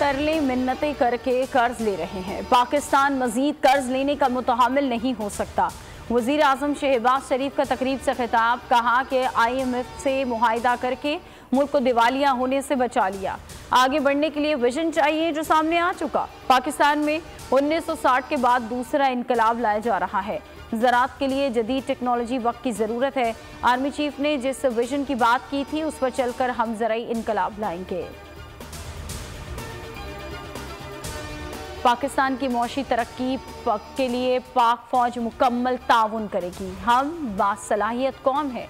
तरले मिन्नतें करके कर्ज ले रहे हैं। पाकिस्तान मजीद कर्ज लेने का मुतहम्मिल नहीं हो सकता। वज़ीर आज़म शहबाज शरीफ का तकरीब से खिताब, कहा कि IMF से मुआहिदा करके मुल्क को दिवालिया होने से बचा लिया। आगे बढ़ने के लिए विजन चाहिए जो सामने आ चुका। पाकिस्तान में 1960 के बाद दूसरा इनकलाब लाया जा रहा है। ज़राअत के लिए जदीद टेक्नोलॉजी वक्त की ज़रूरत है। आर्मी चीफ ने जिस विजन की बात की थी उस पर चलकर हम ज़राई इनकलाब लाएंगे। पाकिस्तान की मौशी तरक्की के लिए पाक फौज मुकम्मल ताउन करेगी। हम बासलाहियत कौम है।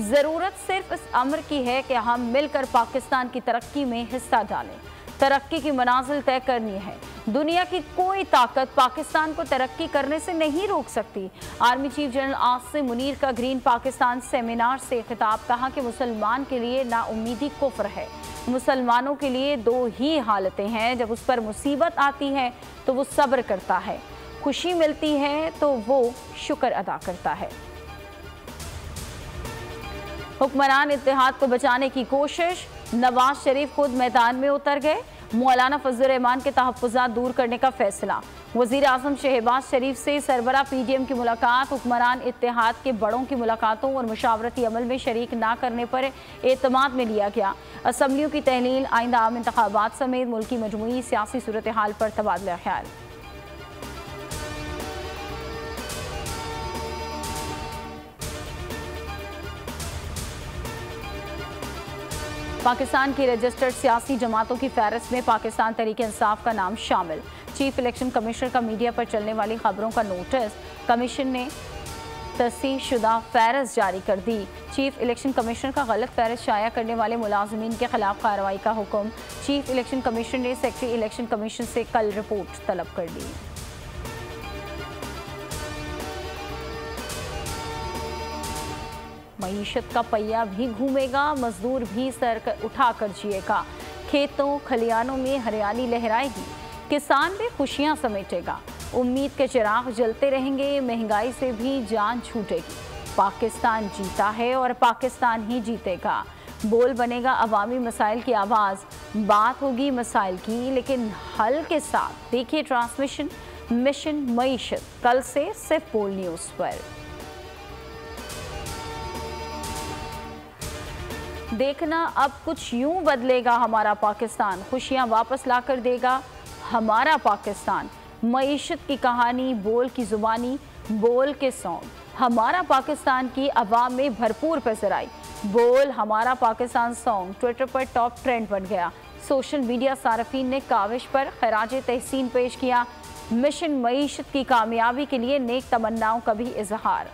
ज़रूरत सिर्फ इस अमर की है कि हम मिलकर पाकिस्तान की तरक्की में हिस्सा डालें। तरक्की की मनाजिल तय करनी है। दुनिया की कोई ताकत पाकिस्तान को तरक्की करने से नहीं रोक सकती। Army chief general Asim Munir का ग्रीन पाकिस्तान सेमिनार से खिताब, कहा कि मुसलमान के लिए नाउमीदी कुफ्र है। मुसलमानों के लिए दो ही हालतें हैं, जब उस पर मुसीबत आती है तो वो सब्र करता है, खुशी मिलती है तो वो शुक्र अदा करता है। हुक्मरान इत्तेहाद को बचाने की कोशिश, नवाज शरीफ खुद मैदान में उतर गए। मौलाना फजल रहमान के तहफ़्फ़ुज़ात दूर करने का फैसला। वज़ीर आज़म शहबाज शरीफ से सरबरा PDM की मुलाकात। हुक्मरान इत्तेहाद के बड़ों की मुलाकातों और मुशावरती अमल में शरीक ना करने पर एतमाद में लिया गया। असम्बलियों की तहलील, आइंदा आम इंतखाबात समेत मुल्क की मजमूई सियासी सूरत हाल पर तबादला ख्याल। पाकिस्तान की रजिस्टर्ड सियासी जमातों की फहरिस्त में पाकिस्तान तहरीक इंसाफ का नाम शामिल। चीफ इलेक्शन कमिश्नर का मीडिया पर चलने वाली खबरों का नोटिस। कमीशन ने तस्दीक़शुदा फहरिस्त जारी कर दी। चीफ इलेक्शन कमिश्नर का गलत फहरिस्त शाया करने वाले मुलाजमीन के खिलाफ कार्रवाई का हुक्म। चीफ इलेक्शन कमिश्नर ने सेक्रेटरी इलेक्शन कमीशन से कल रिपोर्ट तलब कर ली। मईशत का पहिया भी घूमेगा, मजदूर भी सर उठाकर जिएगा। खेतों खलियानों में हरियाली लहराएगी, किसान भी खुशियां समेटेगा। उम्मीद के चिराग जलते रहेंगे, महंगाई से भी जान छूटेगी। पाकिस्तान जीता है और पाकिस्तान ही जीतेगा। बोल बनेगा अवामी मसाइल की आवाज़। बात होगी मसाइल की लेकिन हल के साथ। देखिए ट्रांसमिशन मिशन मईशत कल से सिर्फ बोल न्यूज़ पर। देखना अब कुछ यूं बदलेगा हमारा पाकिस्तान, खुशियां वापस लाकर देगा हमारा पाकिस्तान। मईशत की कहानी, बोल की जुबानी, बोल के सॉन्ग। हमारा पाकिस्तान की आवाम में भरपूर पसर आई। बोल हमारा पाकिस्तान सॉन्ग ट्विटर पर टॉप ट्रेंड बन गया। सोशल मीडिया सारफीन ने काविश पर खराजे तहसीन पेश किया। मिशन मईशत की कामयाबी के लिए नेक तमन्नाओं का भी इजहार।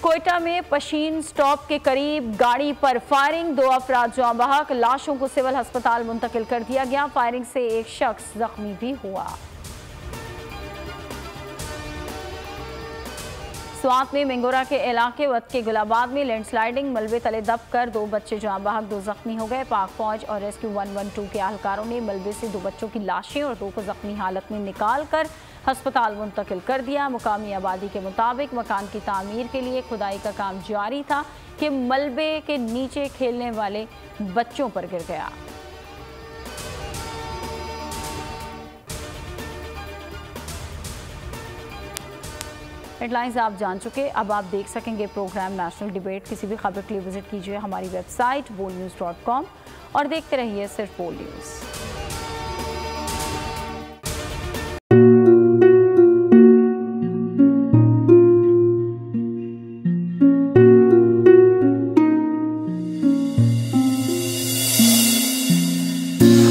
कोयटा में पशीन स्टॉप के करीब गाड़ी पर फायरिंग, 2 अफराद जाँ बहक। लाशों को सिविल अस्पताल मुंतकिल कर दिया गया। फायरिंग से एक शख्स जख्मी भी हुआ। स्वात में मेंगोरा के इलाके वत के गुलाबाद में लैंडस्लाइडिंग, मलबे तले दब कर 2 बच्चे जाँ बहक, 2 जख्मी हो गए। पाक फौज और रेस्क्यू 112 के एहलकारों ने मलबे से 2 बच्चों की लाशें और 2 को जख्मी हालत में निकाल कर अस्पताल मुंतकिल कर दिया। मुकामी आबादी के मुताबिक मकान की तामीर के लिए खुदाई का काम जारी था कि मलबे के नीचे खेलने वाले बच्चों पर गिर गया। हेडलाइंस आप जान चुके, अब आप देख सकेंगे प्रोग्राम नेशनल डिबेट। किसी भी खबर के लिए विजिट कीजिए हमारी वेबसाइट bolnews.com और देखते रहिए सिर्फ बोल न्यूज़।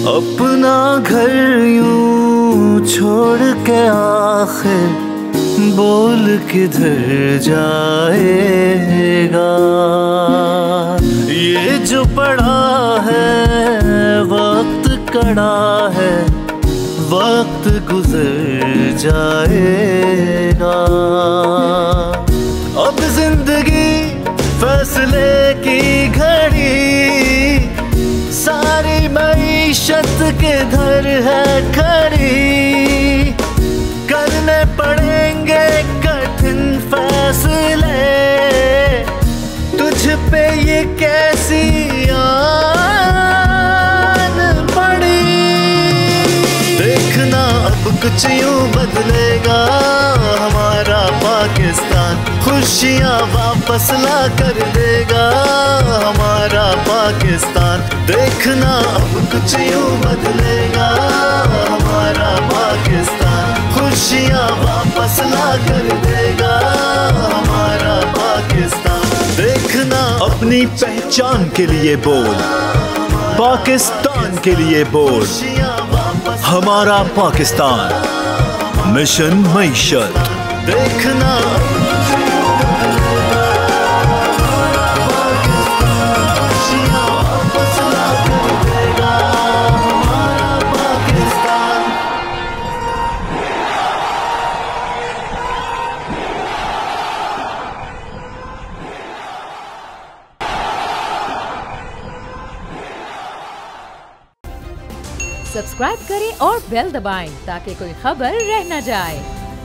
अपना घर यूं छोड़ के आखिर बोल किधर जाएगा। ये जो पड़ा है वक्त कड़ा है, वक्त गुजर जाएगा। अब जिंदगी फैसले की घड़ी, सारी मईशत किधर है खड़ी। करने पड़ेंगे कठिन फैसले, तुझ पे ये कैसी कुछ यूं बदलेगा हमारा पाकिस्तान, खुशियाँ वापस ला कर देगा हमारा पाकिस्तान। देखना अब कुछ यूं बदलेगा हमारा पाकिस्तान, खुशियाँ वापस ला कर देगा हमारा पाकिस्तान। देखना अपनी पहचान के लिए बोल, पाकिस्तान के लिए बोल, हमारा पाकिस्तान, मिशन मईशत। देखना सब्सक्राइब करें और बेल दबाएं ताकि कोई खबर रह न जाए।